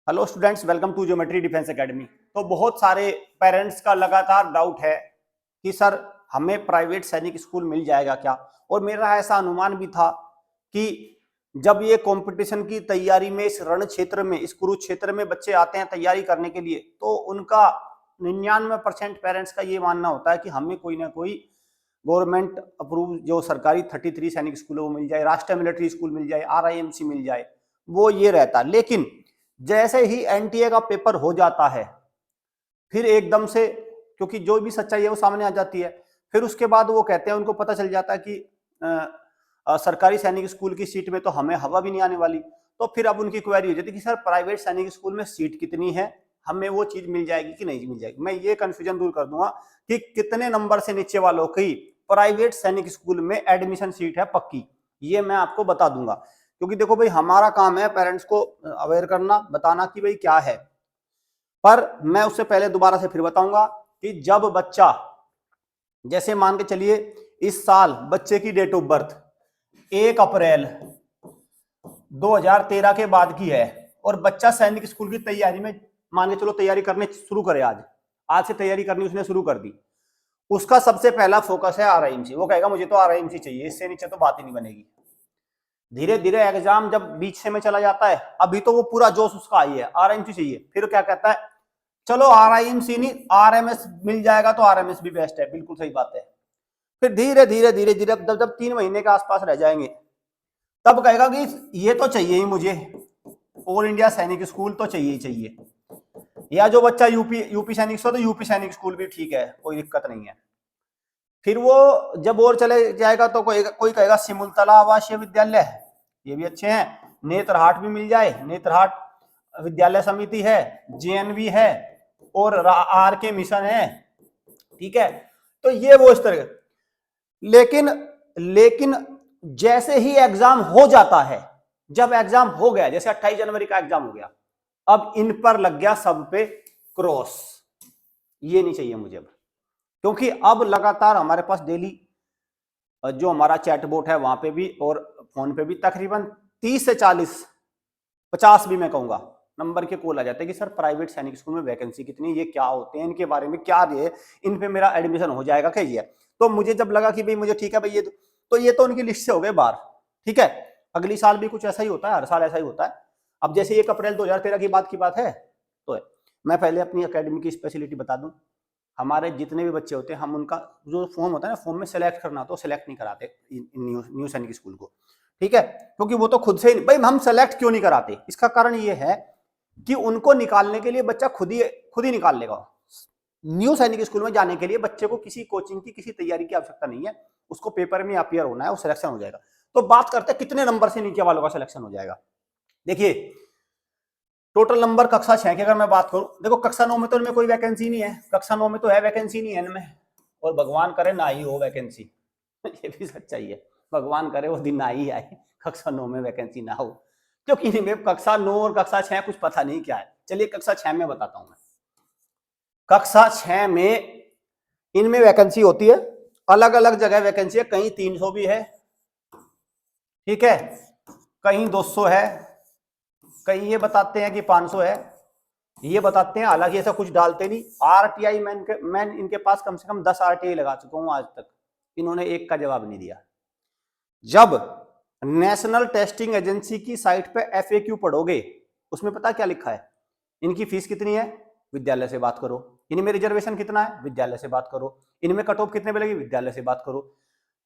Hello students, welcome to Geometry Defence Academy. तो बहुत सारे पेरेंट्स का लगातार डाउट है कि सर हमें प्राइवेट सैनिक स्कूल मिल जाएगा क्या। और मेरा ऐसा अनुमान भी था कि जब ये कंपटीशन की तैयारी में इस रण क्षेत्र में, इस कुरुक्षेत्र में बच्चे आते हैं तैयारी करने के लिए, तो उनका 99% पेरेंट्स का ये मानना होता है कि हमें कोई ना कोई गवर्नमेंट अप्रूव जो सरकारी 33 सैनिक स्कूल वो मिल जाए, राष्ट्रीय मिलिट्री स्कूल मिल जाए, RIMC मिल जाए, वो ये रहता। लेकिन जैसे ही NTA का पेपर हो जाता है, फिर एकदम से, क्योंकि जो भी सच्चाई है वो सामने आ जाती है, फिर उसके बाद वो कहते हैं, उनको पता चल जाता है कि सरकारी सैनिक स्कूल की सीट में तो हमें हवा भी नहीं आने वाली। तो फिर अब उनकी क्वेरी हो जाती है कि सर प्राइवेट सैनिक स्कूल में सीट कितनी है, हमें वो चीज मिल जाएगी कि नहीं मिल जाएगी। मैं ये कंफ्यूजन दूर कर दूंगा कि कितने नंबर से नीचे वालों की प्राइवेट सैनिक स्कूल में एडमिशन सीट है पक्की, ये मैं आपको बता दूंगा। क्योंकि देखो भाई, हमारा काम है पेरेंट्स को अवेयर करना, बताना कि भाई क्या है। पर मैं उससे पहले दोबारा से फिर बताऊंगा कि जब बच्चा, जैसे मान के चलिए इस साल बच्चे की डेट ऑफ बर्थ 1 अप्रैल 2013 के बाद की है, और बच्चा सैनिक स्कूल की तैयारी में, मान के चलो तैयारी करने शुरू करे, आज आज से तैयारी करनी उसने शुरू कर दी, उसका सबसे पहला फोकस है RIMC। वो कहेगा मुझे तो RIMC चाहिए, इससे नीचे तो बात ही नहीं बनेगी। धीरे धीरे एग्जाम जब बीच से में चला जाता है, अभी तो वो पूरा जोश उसका आई है, RIMC चाहिए, फिर क्या कहता है, चलो RIMC नहीं RMS मिल जाएगा तो RMS भी बेस्ट है, बिल्कुल सही बात है। फिर धीरे धीरे धीरे धीरे जब 3 महीने के आसपास रह जाएंगे, तब कहेगा कि ये तो चाहिए ही मुझे, ऑल इंडिया सैनिक स्कूल तो चाहिए ही चाहिए। या जो बच्चा यूपी सैनिक स्कूल, तो यूपी सैनिक स्कूल भी ठीक है, कोई दिक्कत नहीं है। फिर वो जब और चले जाएगा तो कोई कहेगा सिमुलतला आवासीय विद्यालय, ये भी अच्छे हैं। नेत्रहाट भी मिल जाए, नेत्रहाट विद्यालय समिति है, JNV है, और RK मिशन है, ठीक है। तो ये वो इस तरह। लेकिन लेकिन जैसे ही एग्जाम हो जाता है, जब एग्जाम हो गया, जैसे 28 जनवरी का एग्जाम हो गया, अब इन पर लग गया सब पे क्रॉस, ये नहीं चाहिए मुझे अब। क्योंकि अब लगातार हमारे पास डेली जो हमारा चैटबॉट है वहां पे भी और फोन पे भी तकरीबन 30 से 40, 50 भी मैं कहूंगा नंबर के कॉल आ जाते हैं कि सर प्राइवेट सैनिक स्कूल में वैकेंसी कितनी, ये क्या होते हैं, इनके बारे में क्या है, इन पे मेरा एडमिशन हो जाएगा क्या ये। तो मुझे जब लगा कि भाई मुझे ठीक है भाई, ये तो उनकी लिस्ट से हो गए बाहर, ठीक है। अगली साल भी कुछ ऐसा ही होता है, हर साल ऐसा ही होता है। अब जैसे 1 अप्रैल 2013 की बात है, तो मैं पहले अपनी अकेडमी की स्पेशलिटी बता दूं। हमारे जितने भी बच्चे होते हैं, हम उनका जो फॉर्म होता है ना, फॉर्म में सेलेक्ट करना, तो सेलेक्ट नहीं कराते न्यू सैनिक स्कूल को, ठीक है। क्योंकि वो तो खुद से ही, भाई हम सेलेक्ट क्यों नहीं कराते, इसका कारण ये है कि उनको निकालने के लिए बच्चा खुद ही निकाल लेगा। न्यू सैनिक स्कूल में जाने के लिए बच्चे को किसी कोचिंग की, किसी तैयारी की आवश्यकता नहीं है, उसको पेपर में अपीयर होना है, वो सिलेक्शन हो जाएगा। तो बात करते हैं कितने नंबर से नीचे वालों का सिलेक्शन हो जाएगा। देखिए, टोटल नंबर कक्षा 6 की अगर मैं बात करूं, देखो कक्षा 9 में तो इनमें कोई वैकेंसी नहीं है, कक्षा 9 में तो है वैकेंसी नहीं है इनमें, और भगवान करे ना ही हो वैकेंसी ये भी सच्चाई है, भगवान करे वो दिन ना ही आए कक्षा 9 में वैकेंसी ना हो, क्योंकि इनमें कक्षा 9 और कक्षा 6 कुछ पता नहीं क्या है। चलिए कक्षा 6 में बताता हूं मैं। कक्षा 6 में इनमें वैकेंसी होती है, अलग अलग जगह वैकेंसी है, कहीं 300 भी है, ठीक है, कहीं 200 है, कहीं ये बताते हैं कि 500 है, ये बताते हैं। हालांकि ऐसा कुछ डालते नहीं। RTI मैं इनके पास कम से कम 10 RTI लगा चुका हूं आज तक, इन्होंने एक का जवाब नहीं दिया। जब नेशनल टेस्टिंग एजेंसी की साइट पे FAQ पढ़ोगे, उसमें पता क्या लिखा है, इनकी फीस कितनी है, विद्यालय से बात करो। इनमें रिजर्वेशन कितना है, विद्यालय से बात करो। इनमें कट ऑफ कितने मिलेगी, विद्यालय से बात करो।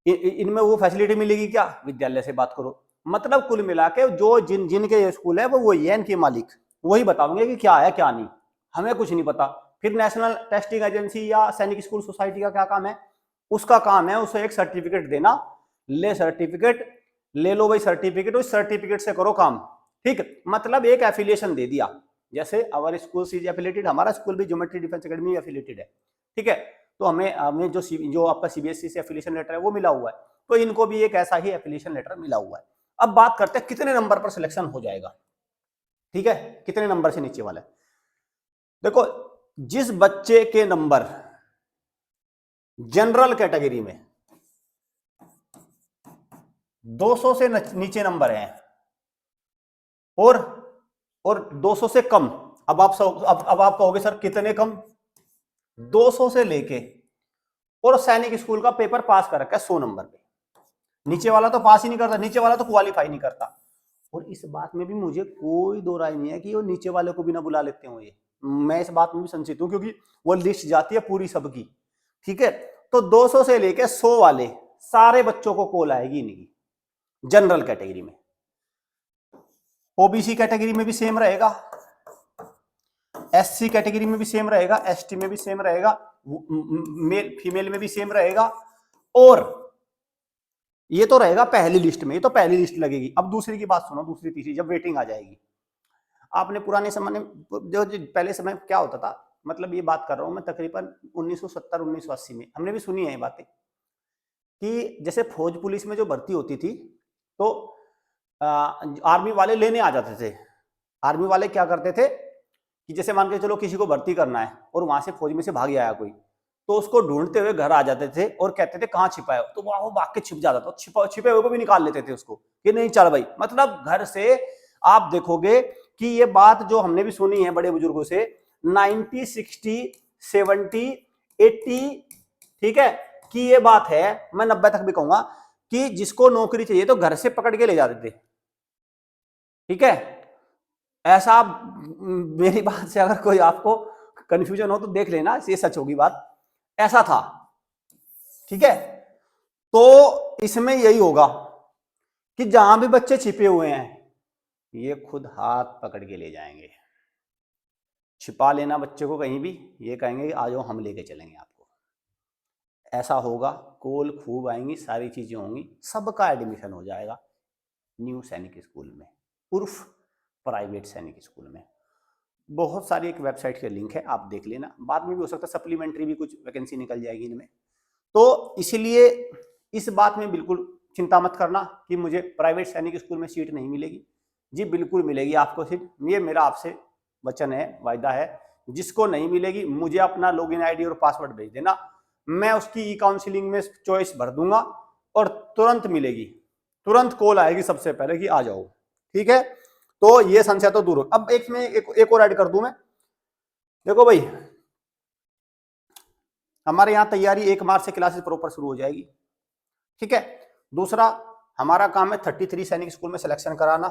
इनमें वो फैसिलिटी मिलेगी क्या, विद्यालय से बात करो। मतलब कुल मिला के जो जिनके स्कूल है वो वही है, इनके मालिक वही बताओगे कि क्या है क्या नहीं, हमें कुछ नहीं पता। फिर नेशनल टेस्टिंग एजेंसी या सैनिक स्कूल सोसाइटी का क्या काम है, उसका काम है उसे एक सर्टिफिकेट देना, ले सर्टिफिकेट, ले लो भाई सर्टिफिकेट, उस सर्टिफिकेट से करो काम, ठीक। मतलब एक एफिलिएशन दे दिया, जैसे अवर स्कूल इज एफिलेटेड, हमारा स्कूल भी ज्योमेट्री डिफेंस एकेडमी एफिलेटेड है, ठीक है। तो हमें जो आपका CBSE से एफिलिएशन लेटर है वो मिला हुआ है, तो इनको भी एक ऐसा ही एफिलिएशन लेटर मिला हुआ है। अब बात करते हैं कितने नंबर पर सिलेक्शन हो जाएगा, ठीक है, कितने नंबर से नीचे वाला है। देखो, जिस बच्चे के नंबर जनरल कैटेगरी में 200 से नीचे नंबर हैं और और 200 से कम। अब आप कहोगे सर कितने कम? 200 से लेके, और सैनिक स्कूल का पेपर पास कर रखा है 100 नंबर पे। नीचे वाला तो पास ही नहीं करता, नीचे वाला तो क्वालिफाई नहीं करता। और इस बात में भी मुझे कोई दो राय नहीं है कि वो नीचे वाले को भी ना बुला लेते हो। ये मैं इस बात में भी संचित हूं, क्योंकि वो लिस्ट जाती है पूरी सबकी, ठीक है। तो 200 से लेके 100 वाले सारे बच्चों को कॉल आएगी इनकी, जनरल कैटेगरी में। ओबीसी कैटेगरी में भी सेम रहेगा, एससी कैटेगरी में भी सेम रहेगा, एसटी में भी सेम रहेगा, मेल फीमेल में भी सेम रहेगा। और ये तो रहेगा पहली लिस्ट में, ये तो पहली लिस्ट लगेगी। अब दूसरी की बात सुनो, दूसरी तीसरी जब वेटिंग आ जाएगी। आपने पुराने समय में जो पहले समय क्या होता था, मतलब ये बात कर रहा हूं मैं तकरीबन 1970-1980 में, हमने भी सुनी है ये बातें कि जैसे फौज पुलिस में जो भर्ती होती थी तो आर्मी वाले लेने आ जाते थे। आर्मी वाले क्या करते थे कि जैसे मान के चलो किसी को भर्ती करना है और वहां से फौज में से भाग आया कोई, तो उसको ढूंढते हुए घर आ जाते थे और कहते थे कहाँ छिपा है, तो वो भाग के छिप जाता था। छिपे हुए को भी निकाल लेते थे उसको कि नहीं चल भाई। मतलब घर से आप देखोगे कि ये बात जो हमने भी सुनी है बड़े बुजुर्गों से, 90, 60, 70, 80, ठीक है, कि ये बात है, मैं 90 तक भी कहूंगा कि जिसको नौकरी चाहिए तो घर से पकड़ के ले जाते थे, ठीक है। ऐसा मेरी बात से अगर कोई आपको कंफ्यूजन हो तो देख लेना, ये सच होगी बात, ऐसा था, ठीक है। तो इसमें यही होगा कि जहां भी बच्चे छिपे हुए हैं ये खुद हाथ पकड़ के ले जाएंगे। छिपा लेना बच्चे को कहीं भी, ये कहेंगे कि आ जाओ हम लेके चलेंगे आपको। ऐसा होगा, कॉल खूब आएंगी, सारी चीजें होंगी, सबका एडमिशन हो जाएगा न्यू सैनिक स्कूल में, उर्फ प्राइवेट सैनिक स्कूल में। बहुत सारी एक वेबसाइट के लिंक है, आप देख लेना। बाद में भी हो सकता है सप्लीमेंट्री भी कुछ वैकेंसी निकल जाएगी इनमें। तो इसलिए इस बात में बिल्कुल चिंता मत करना कि मुझे प्राइवेट सैनिक स्कूल में सीट नहीं मिलेगी। जी बिल्कुल मिलेगी आपको सीट, ये मेरा आपसे वचन है, वायदा है। जिसको नहीं मिलेगी मुझे अपना लॉगिन आईडी और पासवर्ड भेज देना, मैं उसकी ई काउंसिलिंग में चॉइस भर दूंगा और तुरंत मिलेगी, तुरंत कॉल आएगी सबसे पहले कि आ जाओ, ठीक है। तो ये संशय तो दूर हो। अब एक और ऐड कर दूं मैं। देखो भाई, हमारे यहाँ तैयारी 1 मार्च से क्लासेस प्रॉपर शुरू हो जाएगी, ठीक है। दूसरा हमारा काम है 33 सैनिक स्कूल में सिलेक्शन कराना,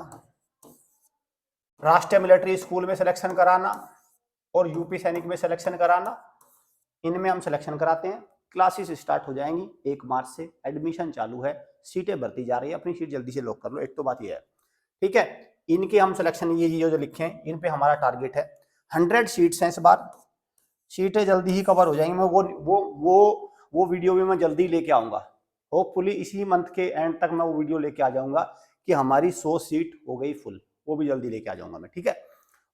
राष्ट्रीय मिलिट्री स्कूल में सिलेक्शन कराना और यूपी सैनिक में सिलेक्शन कराना। इनमें हम सिलेक्शन कराते हैं। क्लासेस स्टार्ट हो जाएंगी 1 मार्च से, एडमिशन चालू है, सीटें भरती जा रही है, अपनी सीट जल्दी से लॉक कर लो, एक तो बात ये है, ठीक है। इनके हम सिलेक्शन ये जो लिखे हैं इन पे हमारा टारगेट है 100 सीट्स हैं इस बार। सीटें जल्दी ही कवर हो जाएंगी, मैं वो वीडियो भी मैं जल्दी लेके आऊंगा। होपफुली इसी मंथ के एंड तक मैं वो वीडियो लेके आ जाऊंगा कि हमारी 100 सीट हो गई फुल, वो भी जल्दी लेके आ जाऊंगा मैं, ठीक है।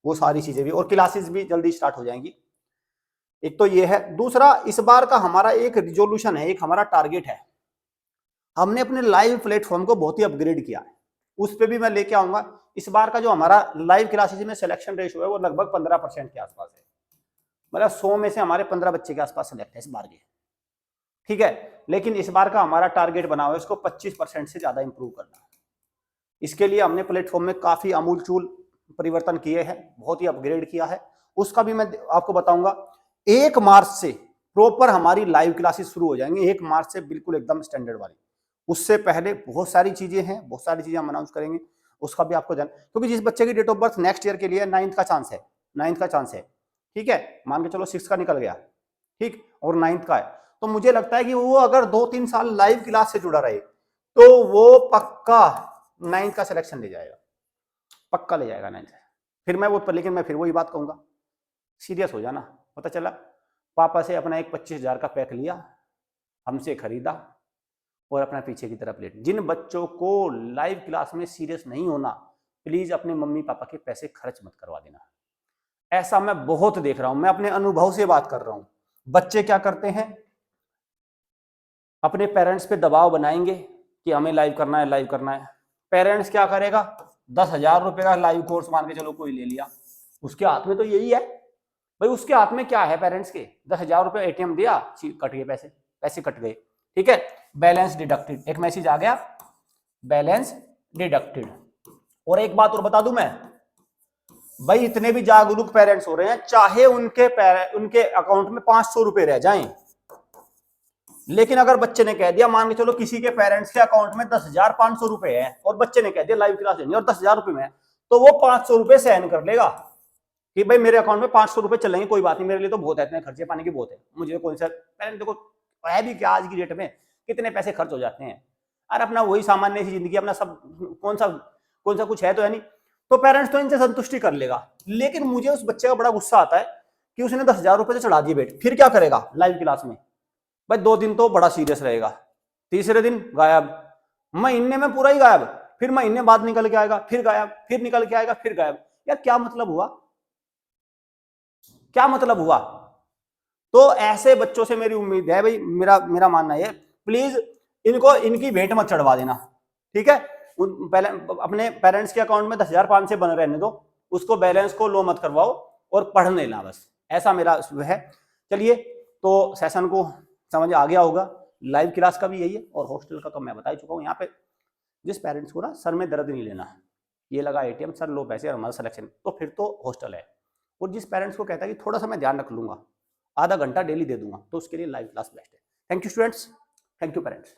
वो सारी चीजें भी, और क्लासेस भी जल्दी स्टार्ट हो जाएंगी। एक तो ये है। दूसरा, इस बार का हमारा एक रिजोल्यूशन है, एक हमारा टारगेट है, हमने अपने लाइव प्लेटफॉर्म को बहुत ही अपग्रेड किया है, उस पर भी मैं लेके आऊंगा। इस बार का जो हमारा लाइव क्लासेस में सिलेक्शन रेशियो है वो लगभग 15% के आसपास है, मतलब 100 में से हमारे 15 बच्चे के आसपास सिलेक्ट है इस बार के, ठीक है। लेकिन इस बार का हमारा टारगेट बना हुआ है इसको 25% से ज्यादा इंप्रूव करना। इसके लिए हमने प्लेटफॉर्म में काफी आमूलचूल परिवर्तन किए हैं, बहुत ही अपग्रेड किया है, उसका भी मैं आपको बताऊंगा। 1 मार्च से प्रॉपर हमारी लाइव क्लासेस शुरू हो जाएंगी, 1 मार्च से बिल्कुल एकदम स्टैंडर्ड वाली। उससे पहले बहुत सारी चीजें हैं, बहुत सारी चीजें हम अनाउंस करेंगे, उसका भी आपको जान, क्योंकि जिस बच्चे की date of birth next year के लिए 9th का चांस है, 9th का चांस है, ठीक है। मान के चलो 6 का निकल गया, ठीक, और 9th का है, तो मुझे लगता है कि वो अगर 2-3 साल लाइव क्लास से जुड़ा रहे तो वो पक्का 9th का सिलेक्शन ले जाएगा, पक्का ले जाएगा 9th। फिर मैं वो, लेकिन मैं फिर वही बात कहूंगा, सीरियस हो जाना। पता चला पापा से अपना एक 25,000 का पैक लिया, हमसे खरीदा और अपना पीछे की तरफ लेट। जिन बच्चों को लाइव क्लास में सीरियस नहीं होना, प्लीज अपने मम्मी पापा के पैसे खर्च मत करवा देना। ऐसा मैं बहुत देख रहा हूं, मैं अपने अनुभव से बात कर रहा हूं। बच्चे क्या करते हैं, अपने पेरेंट्स पे दबाव बनाएंगे कि हमें लाइव करना है, लाइव करना है। पेरेंट्स क्या करेगा, 10,000 रुपए का लाइव कोर्स मान के चलो कोई ले लिया, उसके हाथ में तो यही है भाई, उसके हाथ में क्या है, पेरेंट्स के 10,000 रुपए एटीएम दिया, कट गए पैसे, पैसे कट गए, ठीक है, बैलेंस डिडक्टेड, एक मैसेज आ गया, बैलेंस डिडक्टेड। और एक बात और बता दूं मैं, भाई इतने भी जागरूक पेरेंट्स हो रहे हैं, चाहे उनके अकाउंट में 500 रुपए रह जाएं, लेकिन अगर बच्चे ने कह दिया, मान के चलो किसी के पेरेंट्स के अकाउंट में 10,500 रुपए है और बच्चे ने कह दिया लाइव क्लास लेनी और 10,000 रुपए में है, तो वो 500 रुपए सहन कर लेगा कि भाई मेरे अकाउंट में 500 रुपए चलेंगे, कोई बात नहीं, मेरे लिए तो बहुत है, इतने खर्चे पानी की बहुत है, मुझे कौन सा पेरेंट देखो है भी क्या, आज की डेट में कितने पैसे खर्च हो जाते हैं, और अपना वही सामान्य सी जिंदगी, अपना सब कौन सा कुछ है तो है नहीं, तो पेरेंट्स तो इनसे संतुष्टि कर लेगा। लेकिन मुझे उस बच्चे का बड़ा गुस्सा आता है कि उसने 10,000 रुपए से चढ़ा दिए बेट, फिर क्या करेगा लाइव क्लास में, भाई 2 दिन तो बड़ा सीरियस रहेगा, तीसरे दिन गायब, महीने में पूरा ही गायब, फिर महीने बाद निकल के आएगा, फिर गायब, फिर निकल के आएगा, फिर गायब। यार क्या मतलब हुआ, क्या मतलब हुआ? तो ऐसे बच्चों से मेरी उम्मीद है भाई, मेरा मेरा मानना है, प्लीज इनको इनकी भेंट मत चढ़वा देना, ठीक है? पहले अपने पेरेंट्स के अकाउंट में 10,500 बन रहने दो, उसको बैलेंस को लो मत करवाओ और पढ़ने लेना, बस ऐसा मेरा है। चलिए, तो सेशन को समझ आ गया होगा, लाइव क्लास का भी यही है और हॉस्टल का तो मैं बता ही चुका हूँ। यहाँ पे जिस पेरेंट्स को ना सर में दर्द नहीं लेना, ये लगा एटीएम सर लो पैसे और हमारा सिलेक्शन, तो फिर तो हॉस्टल है। और जिस पेरेंट्स को कहता है कि थोड़ा सा मैं ध्यान रख लूंगा, आधा घंटा डेली दे दूंगा, तो उसके लिए लाइव क्लास बेस्ट है। Thank you students, thank you parents.